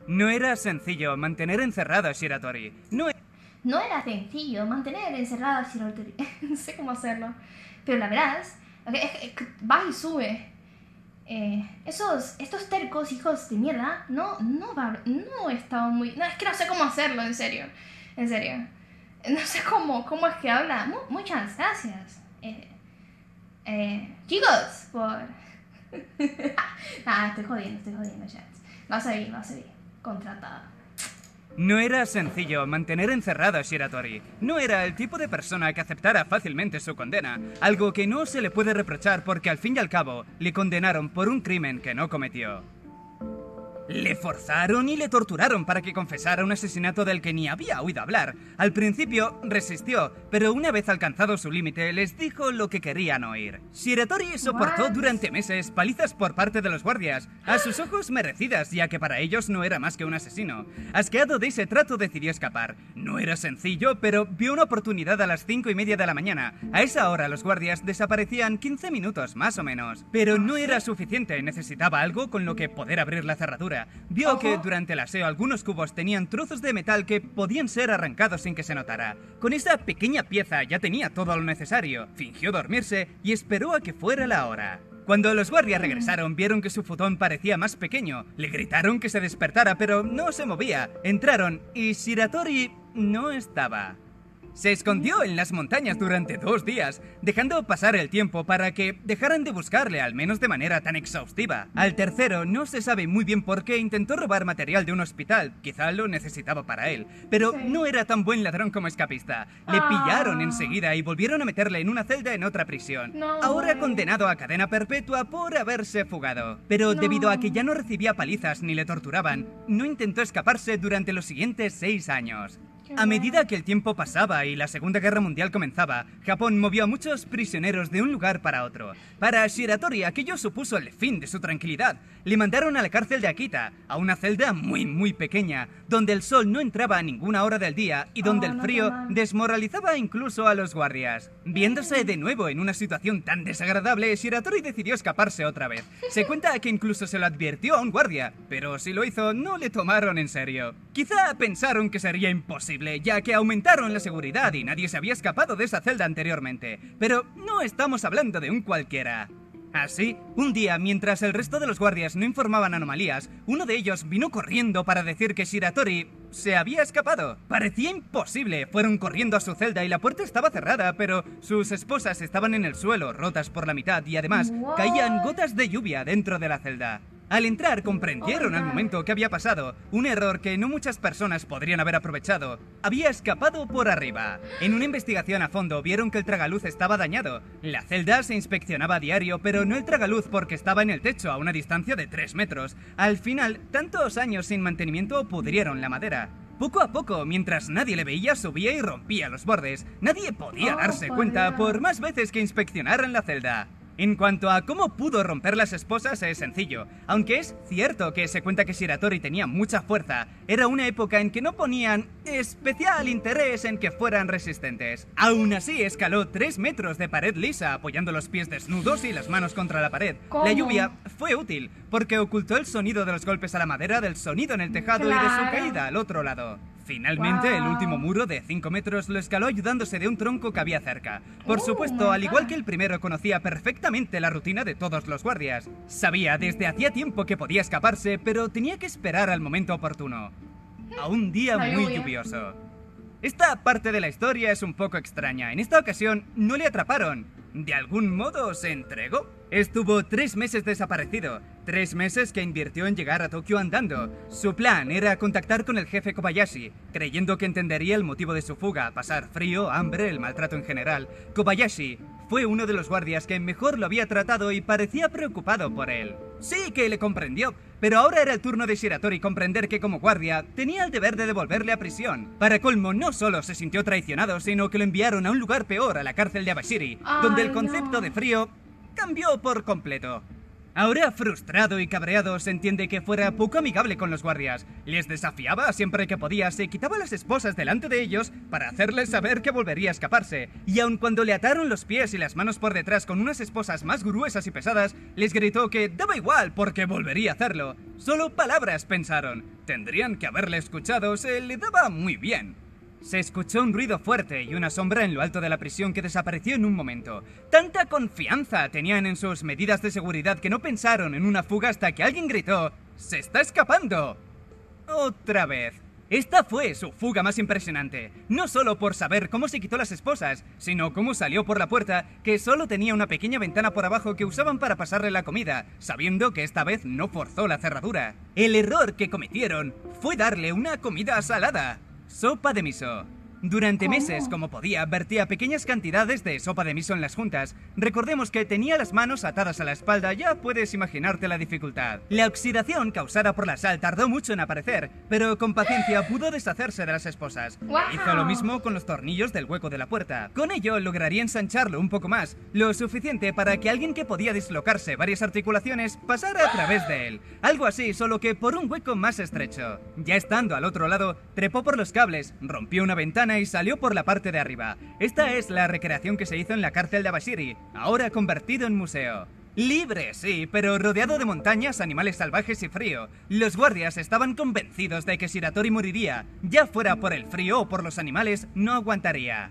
No era sencillo mantener encerrado a Shiratori. No era sencillo mantener encerrado a Shiratori. No sé cómo hacerlo. Pero la verdad es que va y sube. Estos tercos hijos de mierda no estaban muy... No, es que no sé cómo hacerlo, en serio. En serio. No sé cómo es que habla. Muchas gracias. Chicos, por... estoy jodiendo, chat. Vas a ir. Contratada. No era sencillo mantener encerrado a Shiratori. No era el tipo de persona que aceptara fácilmente su condena, algo que no se le puede reprochar porque al fin y al cabo le condenaron por un crimen que no cometió. Le forzaron y le torturaron para que confesara un asesinato del que ni había oído hablar. Al principio resistió, pero una vez alcanzado su límite les dijo lo que querían oír. Shiratori soportó durante meses palizas por parte de los guardias, a sus ojos merecidas ya que para ellos no era más que un asesino. Asqueado de ese trato decidió escapar. No era sencillo, pero vio una oportunidad a las 5:30 de la mañana. A esa hora los guardias desaparecían 15 minutos más o menos. Pero no era suficiente, necesitaba algo con lo que poder abrir la cerradura. Vio que durante el aseo algunos cubos tenían trozos de metal que podían ser arrancados sin que se notara. Con esa pequeña pieza ya tenía todo lo necesario. Fingió dormirse y esperó a que fuera la hora. Cuando los guardias regresaron, vieron que su futón parecía más pequeño. Le gritaron que se despertara, pero no se movía. Entraron y Shiratori no estaba. Se escondió en las montañas durante 2 días, dejando pasar el tiempo para que dejaran de buscarle, al menos de manera tan exhaustiva. Al tercero, no se sabe muy bien por qué intentó robar material de un hospital, quizá lo necesitaba para él, pero no era tan buen ladrón como escapista. Le pillaron enseguida y volvieron a meterle en una celda en otra prisión. Ahora condenado a cadena perpetua por haberse fugado. Pero debido a que ya no recibía palizas ni le torturaban, no intentó escaparse durante los siguientes 6 años. A medida que el tiempo pasaba y la Segunda Guerra Mundial comenzaba, Japón movió a muchos prisioneros de un lugar para otro. Para Shiratori aquello supuso el fin de su tranquilidad. Le mandaron a la cárcel de Akita, a una celda muy pequeña, donde el sol no entraba a ninguna hora del día y donde el frío desmoralizaba incluso a los guardias. Viéndose de nuevo en una situación tan desagradable, Shiratori decidió escaparse otra vez. Se cuenta que incluso se lo advirtió a un guardia, pero si lo hizo no le tomaron en serio. Quizá pensaron que sería imposible, ya que aumentaron la seguridad y nadie se había escapado de esa celda anteriormente. Pero no estamos hablando de un cualquiera. Así, un día, mientras el resto de los guardias no informaban anomalías, uno de ellos vino corriendo para decir que Shiratori se había escapado. Parecía imposible. Fueron corriendo a su celda y la puerta estaba cerrada, pero sus esposas estaban en el suelo, rotas por la mitad, y además caían gotas de lluvia dentro de la celda. Al entrar comprendieron al momento que había pasado, un error que no muchas personas podrían haber aprovechado. Había escapado por arriba. En una investigación a fondo vieron que el tragaluz estaba dañado. La celda se inspeccionaba a diario, pero no el tragaluz porque estaba en el techo a una distancia de 3 metros. Al final, tantos años sin mantenimiento pudrieron la madera. Poco a poco, mientras nadie le veía, subía y rompía los bordes. Nadie podía darse cuenta por más veces que inspeccionaran la celda. En cuanto a cómo pudo romper las esposas, es sencillo. Aunque es cierto que se cuenta que Shiratori tenía mucha fuerza, era una época en que no ponían especial interés en que fueran resistentes. Aún así, escaló 3 metros de pared lisa, apoyando los pies desnudos y las manos contra la pared. La lluvia fue útil, porque ocultó el sonido de los golpes a la madera del sonido en el tejado y de su caída al otro lado. Finalmente, el último muro de 5 metros lo escaló ayudándose de un tronco que había cerca. Por supuesto, al igual que el primero, conocía perfectamente la rutina de todos los guardias. Sabía desde hacía tiempo que podía escaparse, pero tenía que esperar al momento oportuno. A un día muy lluvioso. Esta parte de la historia es un poco extraña. En esta ocasión no le atraparon. ¿De algún modo se entregó? Estuvo 3 meses desaparecido. 3 meses que invirtió en llegar a Tokio andando. Su plan era contactar con el jefe Kobayashi, creyendo que entendería el motivo de su fuga, pasar frío, hambre, el maltrato en general. Kobayashi fue uno de los guardias que mejor lo había tratado y parecía preocupado por él. Sí que le comprendió, pero ahora era el turno de Shiratori comprender que como guardia tenía el deber de devolverle a prisión. Para colmo, no solo se sintió traicionado, sino que lo enviaron a un lugar peor, a la cárcel de Abashiri, donde el concepto de frío cambió por completo. Ahora, frustrado y cabreado, se entiende que fuera poco amigable con los guardias. Les desafiaba siempre que podía, se quitaba las esposas delante de ellos para hacerles saber que volvería a escaparse. Y aun cuando le ataron los pies y las manos por detrás con unas esposas más gruesas y pesadas, les gritó que daba igual porque volvería a hacerlo. Solo palabras, pensaron. Tendrían que haberle escuchado, se le daba muy bien. Se escuchó un ruido fuerte y una sombra en lo alto de la prisión que desapareció en un momento. Tanta confianza tenían en sus medidas de seguridad que no pensaron en una fuga hasta que alguien gritó ¡Se está escapando! Otra vez. Esta fue su fuga más impresionante, no solo por saber cómo se quitó las esposas, sino cómo salió por la puerta, que solo tenía una pequeña ventana por abajo que usaban para pasarle la comida, sabiendo que esta vez no forzó la cerradura. El error que cometieron fue darle una comida salada. Sopa de miso. Durante meses, como podía, vertía pequeñas cantidades de sopa de miso en las juntas. Recordemos que tenía las manos atadas a la espalda, ya puedes imaginarte la dificultad. La oxidación causada por la sal tardó mucho en aparecer, pero con paciencia pudo deshacerse de las esposas. Hizo lo mismo con los tornillos del hueco de la puerta. Con ello lograría ensancharlo un poco más, lo suficiente para que alguien que podía dislocarse varias articulaciones pasara a través de él. Algo así, solo que por un hueco más estrecho. Ya estando al otro lado, trepó por los cables, rompió una ventana y salió por la parte de arriba. Esta es la recreación que se hizo en la cárcel de Abashiri, ahora convertido en museo. Libre, sí, pero rodeado de montañas, animales salvajes y frío. Los guardias estaban convencidos de que Shiratori moriría, ya fuera por el frío o por los animales, no aguantaría.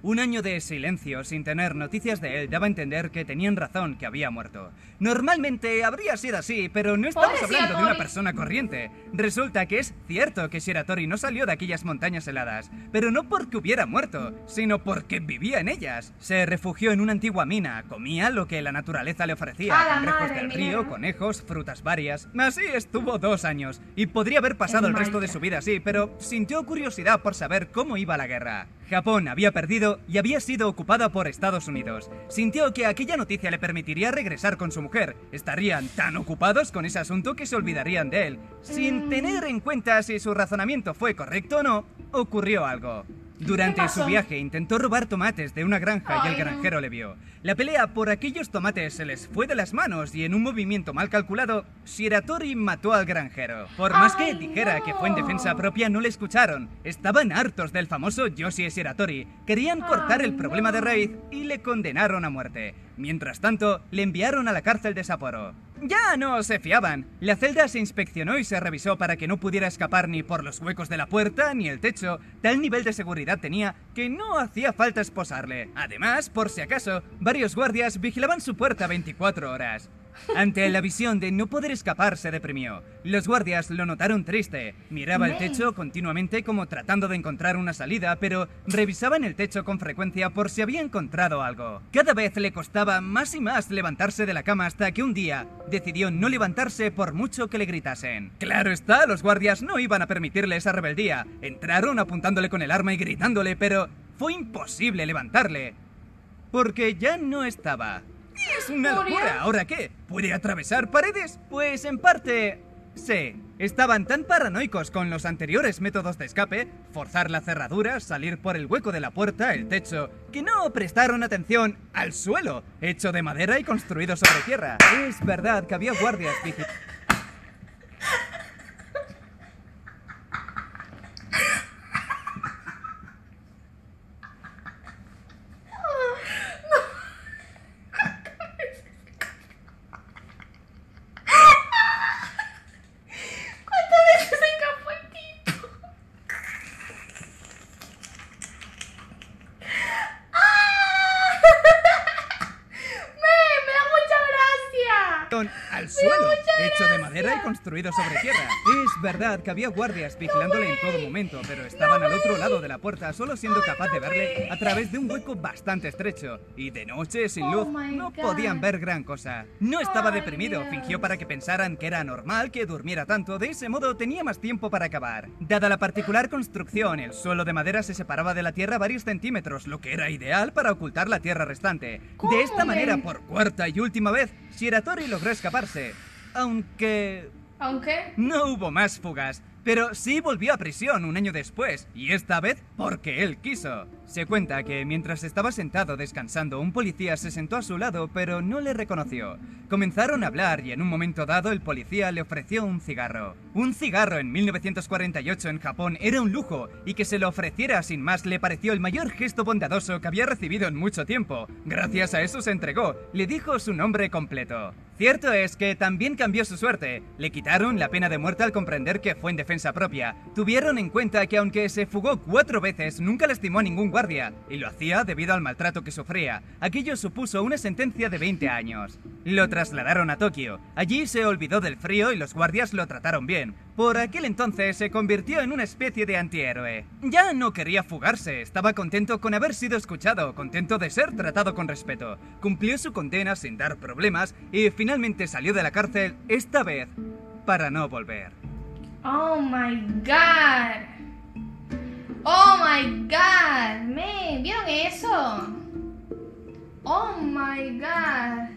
Un año de silencio sin tener noticias de él daba a entender que tenían razón, que había muerto. Normalmente habría sido así, pero no estamos hablando de una persona corriente. Resulta que es cierto que Shiratori no salió de aquellas montañas heladas, pero no porque hubiera muerto, sino porque vivía en ellas. Se refugió en una antigua mina, comía lo que la naturaleza le ofrecía, cangrejos del río, conejos, frutas varias. Así estuvo 2 años, y podría haber pasado el resto de su vida así, pero sintió curiosidad por saber cómo iba la guerra. Japón había perdido y había sido ocupada por Estados Unidos. Sintió que aquella noticia le permitiría regresar con su mujer. Estarían tan ocupados con ese asunto que se olvidarían de él. Sin tener en cuenta si su razonamiento fue correcto o no, ocurrió algo. Durante su viaje intentó robar tomates de una granja y el granjero le vio. La pelea por aquellos tomates se les fue de las manos y en un movimiento mal calculado, Shiratori mató al granjero. Por más que dijera que fue en defensa propia, no le escucharon. Estaban hartos del famoso Yoshie Shiratori. Querían cortar el problema de raíz y le condenaron a muerte. Mientras tanto, le enviaron a la cárcel de Sapporo. Ya no se fiaban. La celda se inspeccionó y se revisó para que no pudiera escapar ni por los huecos de la puerta ni el techo. Tal nivel de seguridad tenía que no hacía falta esposarle. Además, por si acaso, varios guardias vigilaban su puerta 24 horas. Ante la visión de no poder escapar, se deprimió. Los guardias lo notaron triste. Miraba el techo continuamente como tratando de encontrar una salida, pero revisaban el techo con frecuencia por si había encontrado algo. Cada vez le costaba más y más levantarse de la cama hasta que un día decidió no levantarse por mucho que le gritasen. Claro está, los guardias no iban a permitirle esa rebeldía. Entraron apuntándole con el arma y gritándole, pero fue imposible levantarle, porque ya no estaba. ¡Es una locura! ¿Ahora qué? ¿Puede atravesar paredes? Pues en parte, sí. Estaban tan paranoicos con los anteriores métodos de escape, forzar la cerradura, salir por el hueco de la puerta, el techo, que no prestaron atención al suelo, hecho de madera y construido sobre tierra. Es verdad que había guardias vigilando. Al suelo, hecho de madera y construido sobre tierra. Es verdad que había guardias vigilándole en todo momento, pero estaban al otro lado de la puerta, solo siendo capaz de verle a través de un hueco bastante estrecho. Y de noche, sin luz, no podían ver gran cosa. No estaba deprimido, fingió para que pensaran que era normal que durmiera tanto, de ese modo tenía más tiempo para acabar. Dada la particular construcción, el suelo de madera se separaba de la tierra varios centímetros, lo que era ideal para ocultar la tierra restante. De esta manera, por cuarta y última vez, Shiratori logró escaparse, aunque no hubo más fugas. Pero sí volvió a prisión un año después, y esta vez porque él quiso. Se cuenta que mientras estaba sentado descansando, un policía se sentó a su lado, pero no le reconoció. Comenzaron a hablar y en un momento dado el policía le ofreció un cigarro. Un cigarro en 1948 en Japón era un lujo, y que se lo ofreciera sin más le pareció el mayor gesto bondadoso que había recibido en mucho tiempo. Gracias a eso se entregó, le dijo su nombre completo. Cierto es que también cambió su suerte. Le quitaron la pena de muerte al comprender que fue en defensa propia. Tuvieron en cuenta que aunque se fugó 4 veces, nunca lastimó a ningún guardia, y lo hacía debido al maltrato que sufría. Aquello supuso una sentencia de 20 años. Lo trasladaron a Tokio. Allí se olvidó del frío y los guardias lo trataron bien. Por aquel entonces se convirtió en una especie de antihéroe. Ya no quería fugarse, estaba contento con haber sido escuchado, contento de ser tratado con respeto. Cumplió su condena sin dar problemas y finalmente salió de la cárcel, esta vez para no volver. Oh my god. Oh my god. Man, ¿vieron eso? Oh my god.